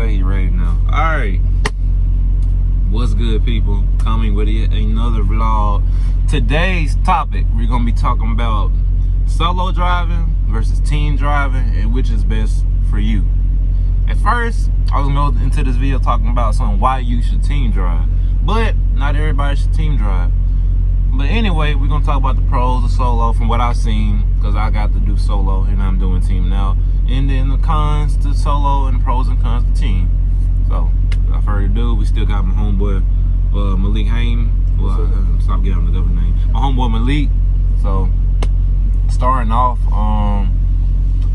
say he ready now. Alright. What's good, people? Coming with yet another vlog. Today's topic, we're going to be talking about solo driving versus team driving and which is best for you. At first, I was going to go into this video talking about why you should team drive. But not everybody should team drive. But anyway, we're going to talk about the pros of solo from what I've seen, because I got to do solo and I'm doing team now. And then the cons to solo and the pros and cons to team. So, without further ado, we still got my homeboy Malik Haim. Well, stop getting on the government name. My homeboy Malik. So, starting off,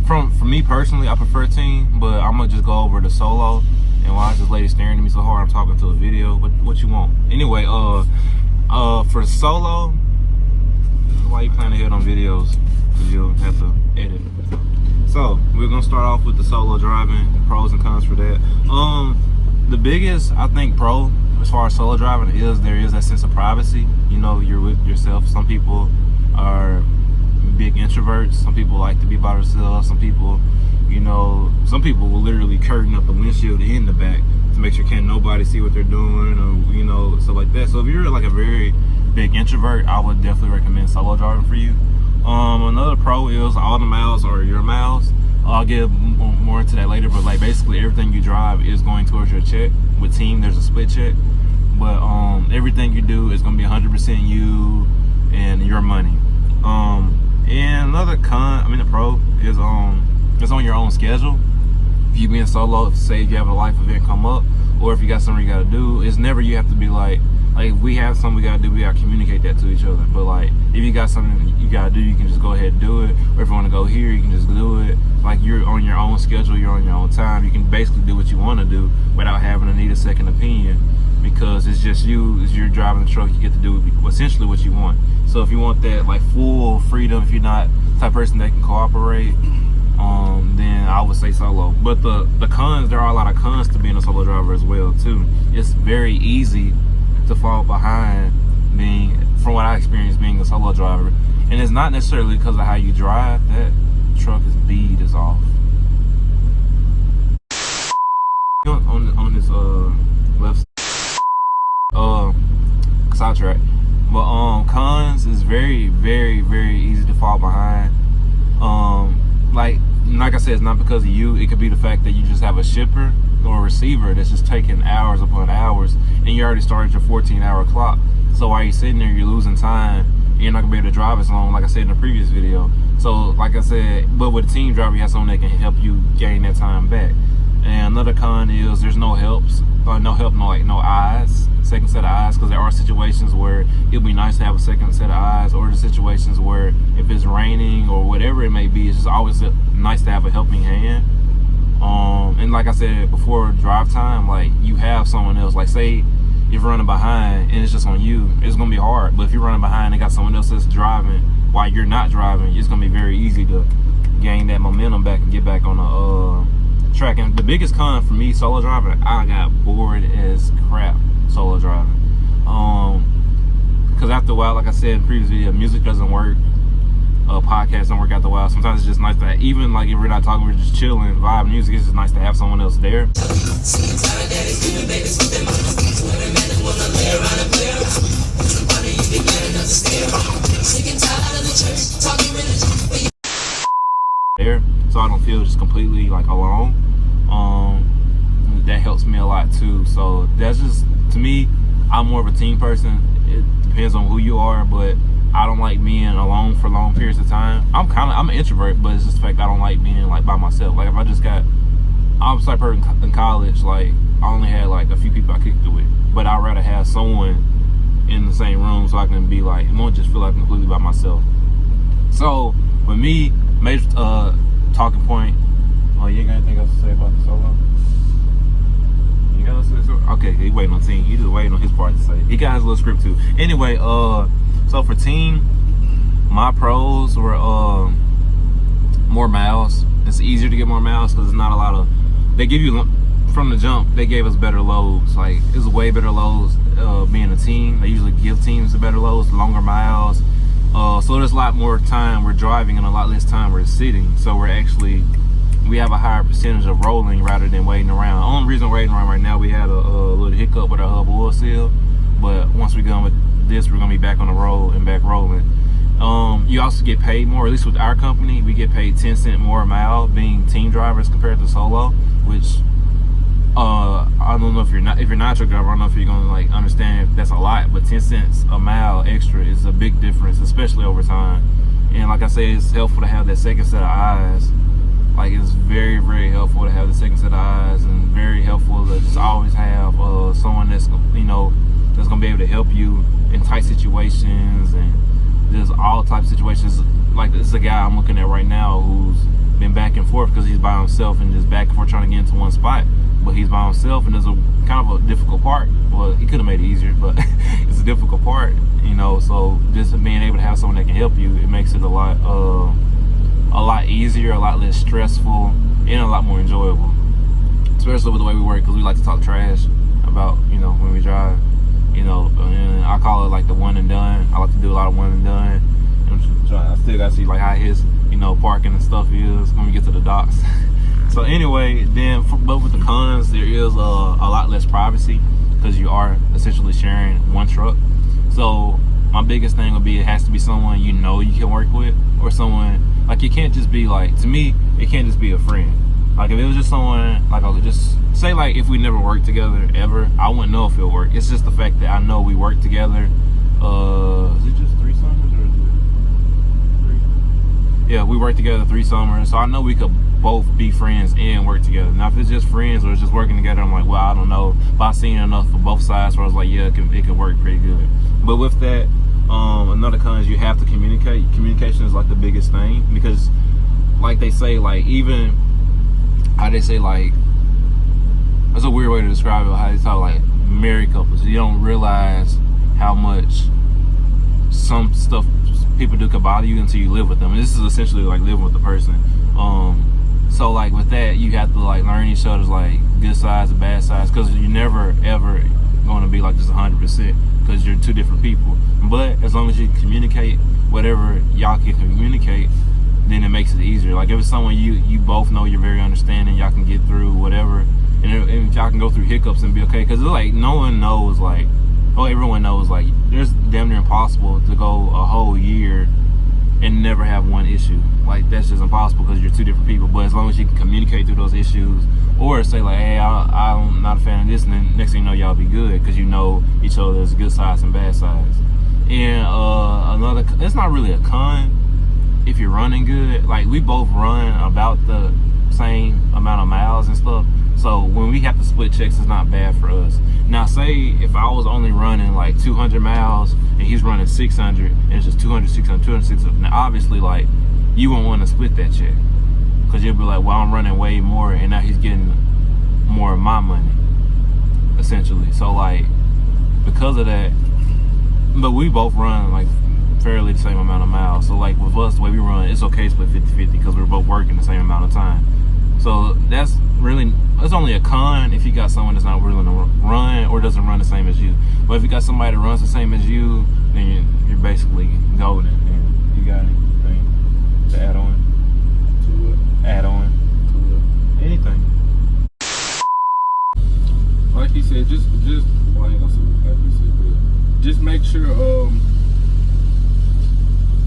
for me personally, I prefer team, but I'm going to just go over the solo. And why is this lady staring at me so hard? I'm talking to a video. What you want? Anyway, for solo, this is why you plan ahead on videos, because you'll have to edit. So we're gonna start off with the solo driving, the pros and cons for that. The biggest, I think, pro as far as solo driving is there is that sense of privacy. You know, you're with yourself. Some people are big introverts. Some people like to be by themselves. Some people, you know, some people will literally curtain up the windshield and the back to make sure can't nobody see what they're doing, or you know, stuff like that. So if you're like a very big introvert, I would definitely recommend solo driving for you. Another pro is all the miles are your miles. I'll get more into that later, but like basically everything you drive is going towards your check. With team, there's a split check, but everything you do is gonna be 100% you and your money. And another the pro is it's on your own schedule. If you being solo, say if you have a life event come up, or if you got something you gotta do, it's never you have to be like we have something we gotta do, we gotta communicate that to each other. But like if you got something you gotta do, you can just go ahead and do it. Or if you wanna go here, you can just do it. Like you're on your own schedule, you're on your own time. You can basically do what you wanna do without having to need a second opinion, because it's just you, as you're driving the truck, you get to do essentially what you want. So if you want that like full freedom, if you're not the type of person that can cooperate, then I would say solo. But the cons, there are a lot of cons to being a solo driver as well too. It's very easy to fall behind from what I experienced being a solo driver. And it's not necessarily because of how you drive. That truck is bead is off. On this left sidetrack. But cons is very, very, very easy to fall behind. Like I said, it's not because of you. It could be the fact that you just have a shipper or a receiver that's just taking hours upon hours, and you already started your 14-hour clock. So while you're sitting there, you're losing time. You're not gonna be able to drive as long, like I said in the previous video. So like I said, but with a team driver, you have someone that can help you gain that time back. And another con is there's no helps, no eyes, second set of eyes, because there are situations where it'll be nice to have a second set of eyes, or the situations where if it's raining or whatever it may be, it's just always nice to have a helping hand. And like I said before, drive time, like you have someone else, like say if you're running behind and it's just on you, it's gonna be hard. But if you're running behind and got someone else that's driving while you're not driving, it's gonna be very easy to gain that momentum back and get back on the track. And the biggest con for me solo driving, I got bored as crap solo driving. Because after a while, like I said in the previous video, music doesn't work. Podcasts don't work after a while. Sometimes it's just nice to, even like if we're not talking, we're just chilling, vibe music, it's just nice to have someone else there. There, so I don't feel just completely like alone. That helps me a lot too. So that's just, to me, I'm more of a team person. It depends on who you are, but I don't like being alone for long periods of time. I'm an introvert, but it's just the fact I don't like being like by myself. Like if I was the type of person in college, like I only had like a few people I kicked it with, but I'd rather have someone in the same room so I can be like, it won't just feel like I'm completely by myself. So with me, major talking point. Oh, you ain't got anything else to say about the solo? You got to say something? Okay, he waiting on team. He just waiting on his part to say. He got his little script too. Anyway, so for team, my pros were more miles. It's easier to get more miles because it's not a lot of, they give you, from the jump, they gave us better loads. Like, it's way better loads being a team. They usually give teams the better loads, longer miles. So there's a lot more time we're driving and a lot less time we're sitting. So we're actually we have a higher percentage of rolling rather than waiting around. The only reason we're waiting around right now, we had a little hiccup with our hub oil seal, but once we go with this, we're gonna be back on the road and back rolling. You also get paid more, at least with our company, we get paid 10 cents more a mile being team drivers compared to solo, which I don't know if you're not a truck driver, I don't know if you're gonna like understand if that's a lot, but 10 cents a mile extra is a big difference, especially over time. And like I say, it's helpful to have that second set of eyes. Like, it's very, very helpful to have the second set of eyes, and very helpful to just always have someone that's, you know, that's gonna be able to help you in tight situations and just all types of situations. Like, this is a guy I'm looking at right now who's been back and forth because he's by himself and just back and forth trying to get into one spot. But he's by himself, and there's a kind of a difficult part. Well, he could have made it easier, but it's a difficult part, you know. So just being able to have someone that can help you, it makes it a lot easier, a lot less stressful, and a lot more enjoyable. Especially with the way we work, because we like to talk trash about, you know, when we drive, you know. And I call it like the one and done. I like to do a lot of one and done. And I still got to see like how his, you know, parking and stuff is when we get to the docks. So anyway, then, but with the cons, there is a lot less privacy because you are essentially sharing one truck. So my biggest thing would be, it has to be someone you know you can work with, or someone, like, it can't just be like, to me, it can't just be a friend. Like, if it was just someone, like, I would just say, like, if we never worked together ever, I wouldn't know if it'll work. It's just the fact that I know we work together. Is it just 3 summers, or is it 3? Yeah, we worked together 3 summers, so I know we could both be friends and work together. Now, if it's just friends or it's just working together, I'm like, well, I don't know. But I've seen enough for both sides where I was like, yeah, it can work pretty good. But with that, another con is you have to communicate. Communication is like the biggest thing, because like they say, like, even how they say, like, that's a weird way to describe it, how they talk like married couples. You don't realize how much some stuff people do could bother you until you live with them. And this is essentially like living with the person. So like with that, you have to like learn each other's like good sides and bad sides, because you're never ever going to be like just 100%, because you're 2 different people. But as long as you communicate whatever y'all can communicate, then it makes it easier. Like, if it's someone you both know you're very understanding, y'all can get through whatever, and y'all can go through hiccups and be okay. Because it's like, no one knows, like, well, everyone knows, like, there's damn near impossible to go a whole year and never have one issue. Like, that's just impossible because you're 2 different people. But as long as you can communicate through those issues, or say like, hey, I'm not a fan of this, and then next thing you know, y'all be good, because you know each other's good sides and bad sides. And another, it's not really a con if you're running good. Like, we both run about the same amount of miles and stuff, so when we have to split checks, it's not bad for us. Now, say if I was only running like 200 miles and he's running 600, and it's just 200, 600, 200, 600. Now, obviously, like, you won't want to split that check, because you'll be like, well, I'm running way more, and now he's getting more of my money, essentially. So, like, because of that, but we both run like fairly the same amount of miles. So, like, with us, the way we run, it's okay to split 50-50 because we're both working the same amount of time. So that's really, it's only a con if you got someone that's not willing to run or doesn't run the same as you. But if you got somebody that runs the same as you, then you're basically golden. And you got anything to add on? To what? Add on? To what? Anything. Like he said, just well, I ain't gonna say like he said, but just make sure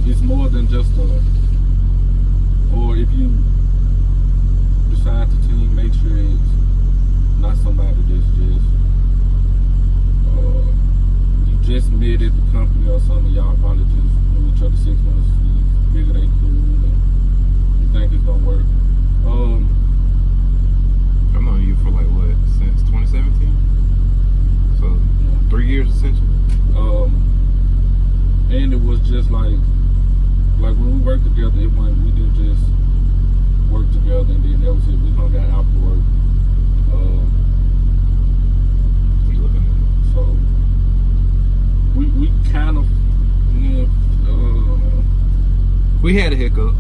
it's more than just or if you decide to team, make sure it's not somebody that's just you just met at the company or something. Y'all probably just knew each other 6 months, you figure they cool, and you think it's gonna work. I've known you for like what, since 2017? So Yeah. 3 years essentially. And it was just like when we worked together, we didn't just work together and then that was it. We hung out after work. So we kind of, we had a hiccup.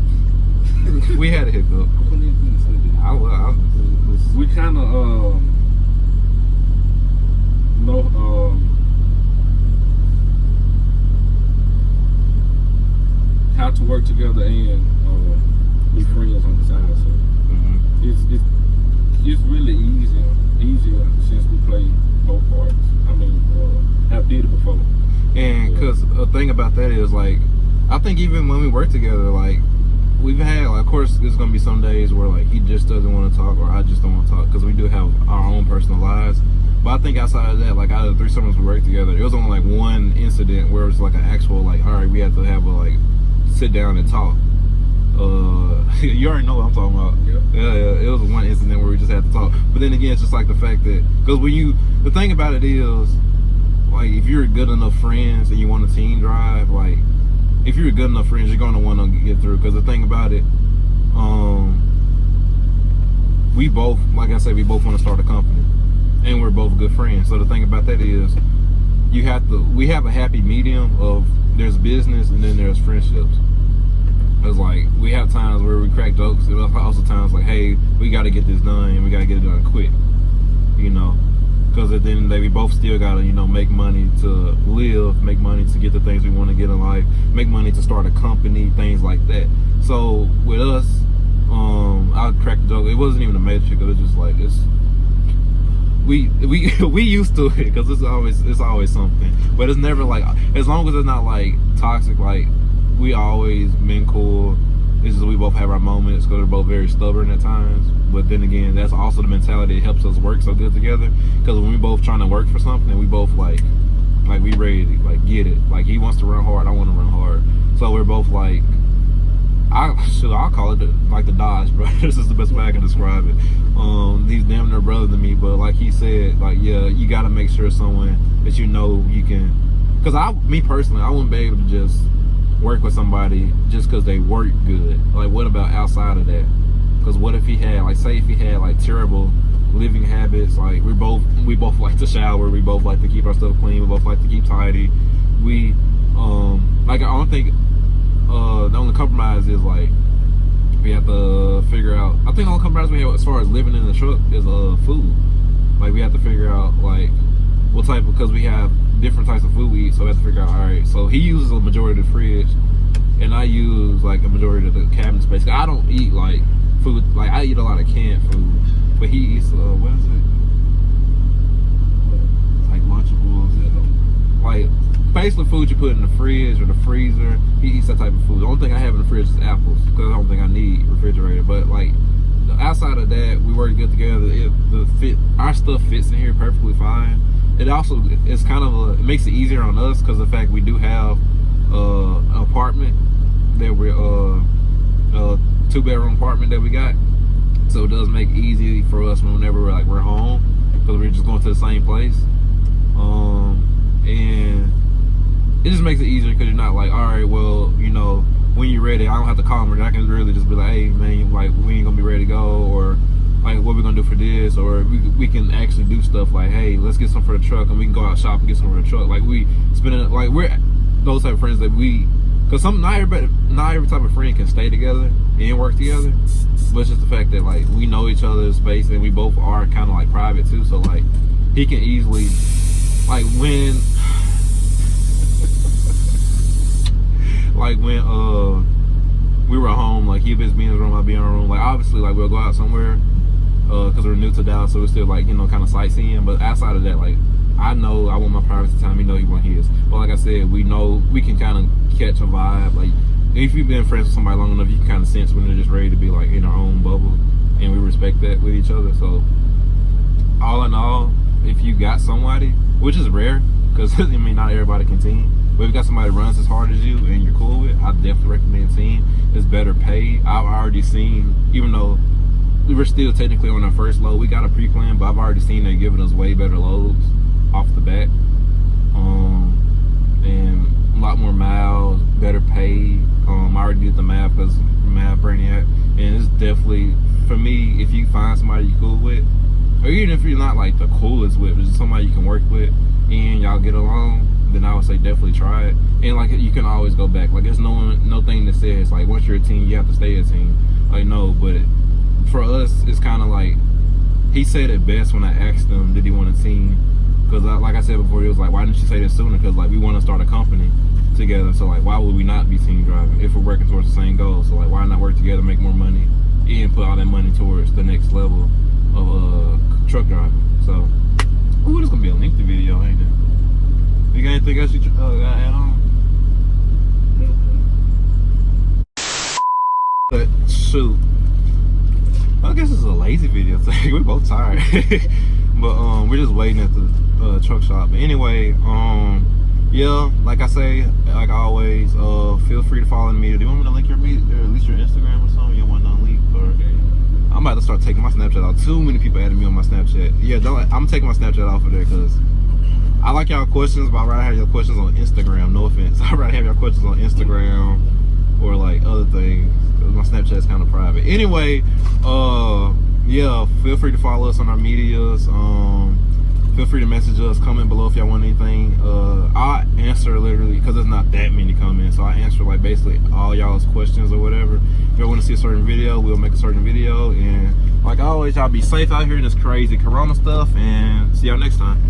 We had a hiccup. We kind of how to work together and be friends on the side. So thing about that is like, I think even when we work together, like we've had, like, of course, there's gonna be some days where like he just doesn't want to talk, or I just don't want to talk, because we do have our own personal lives. But I think outside of that, like out of the 3 summers we worked together, it was only like one incident where it was like an actual like, all right, we had to have a like sit down and talk. You already know what I'm talking about. Yep. Yeah, it was one incident where we just had to talk. But then again, it's just like the fact that, because the thing about it is, like, if you're good enough friends and you want a team drive, like, if you're good enough friends, you're gonna want to get through. Because the thing about it, we both, like I said, we both want to start a company, and we're both good friends. So the thing about that is, we have a happy medium of there's business and then there's friendships. It's like we have times where we crack jokes, and also times like, hey, we got to get this done, and we got to get it done quick, you know, because at the end of the day, we both still got to, you know, make money to live, make money to get the things we want to get in life, make money to start a company, things like that. So with us, I cracked the joke. It wasn't even a major trick. It was just like, we used to it, because it's always something, but it's never like, as long as it's not like toxic, like. We always been cool. It's just we both have our moments, because we're both very stubborn at times. But then again, that's also the mentality that helps us work so good together. Because when we both trying to work for something, we both like we ready to like get it. Like he wants to run hard, I want to run hard. So we're both like, I'll call it like the Dodge, bro. This is the best way I can describe it. He's damn near brother to me, but like he said, like, yeah, you got to make sure someone that you know you can. Because me personally, I wouldn't be able to just work with somebody just because they work good. Like, what about outside of that? Because what if he had, like, say if he had like terrible living habits, like we both like to shower, we both like to keep our stuff clean, we both like to keep tidy. We like, I don't think the only compromise is like we have to figure out, I think the only compromise we have as far as living in the truck is food. Like we have to figure out like what type, because we have different types of food we eat, so we have to figure out, all right, so he uses a majority of the fridge and I use like a majority of the cabinet space. I don't eat like food, like I eat a lot of canned food, but he eats what is it, like Lunchables, like basically food you put in the fridge or the freezer. He eats that type of food. The only thing I have in the fridge is apples, because I don't think I need refrigerator. But like outside of that, we work good together. Our stuff fits in here perfectly fine. It also, it's kind of it makes it easier on us, because the fact we do have an apartment that we're a 2-bedroom apartment that we got, so it does make it easy for us whenever we're home, because we're just going to the same place, and it just makes it easier, because you're not like, all right, well, you know, when you're ready, I don't have to call them. I can really just be like, hey man, like we ain't gonna be ready to go, or like what we gonna do for this, or we can actually do stuff like, hey, let's get some for the truck, and we can go out shop and get some for the truck. Like we spending, like we're those type of friends that because not every type of friend can stay together and work together, but it's just the fact that like we know each other's space, and we both are kind of like private too, so like he can easily, like when we were at home, like he'd be in his room, I'd be in our room. Like obviously, like we'll go out somewhere, because we're new to Dallas, so we're still like, you know, kind of sightseeing. But outside of that, like I know I want my privacy time. He know he want his. But like I said, we know we can kind of catch a vibe. Like if you've been friends with somebody long enough, you can kind of sense when they're just ready to be like in our own bubble, and we respect that with each other. So all in all, if you got somebody, which is rare, because I mean not everybody can team. But if you got somebody that runs as hard as you and you're cool with, I definitely recommend team. It's better pay. I've already seen, even though we were still technically on our first load, we got a pre-plan, but I've already seen they're giving us way better loads off the bat, and a lot more miles, better pay. I already did the math, because math brainiac, and it's definitely, for me, if you find somebody you're cool with, or even if you're not like the coolest with, but just somebody you can work with and y'all get along, then I would say definitely try it. And like you can always go back. Like there's no thing that says like once you're a team you have to stay a team. Like no, but for us it's kind of like, he said it best when I asked him did he want a team, because like I said before, he was like, why didn't you say this sooner? Because like we want to start a company together, so like why would we not be team driving if we're working towards the same goal? So like why not work together, make more money, and put all that money towards the next level of truck driving. So ooh, this gonna be a lengthy video, ain't it? You got anything else you gotta add on? shoot. I guess it's a lazy video today. We're both tired. But we're just waiting at the truck shop. But anyway, yeah, like I say, like always, feel free to follow me. Do you want me to link your media, or at least your Instagram or something? You want to link? Or I'm about to start taking my Snapchat out. Too many people added me on my Snapchat. Yeah, I'm taking my Snapchat off of there because I like y'all questions, but I'd rather have your questions on Instagram. No offense. I'd rather have your questions on Instagram or like other things. My Snapchat's kind of private. Anyway, yeah, feel free to follow us on our medias. Feel free to message us, comment below if y'all want anything. I answer literally, because there's not that many comments, so I answer like basically all y'all's questions or whatever. If y'all want to see a certain video, we'll make a certain video. And like always, y'all be safe out here in this crazy corona stuff, and see y'all next time.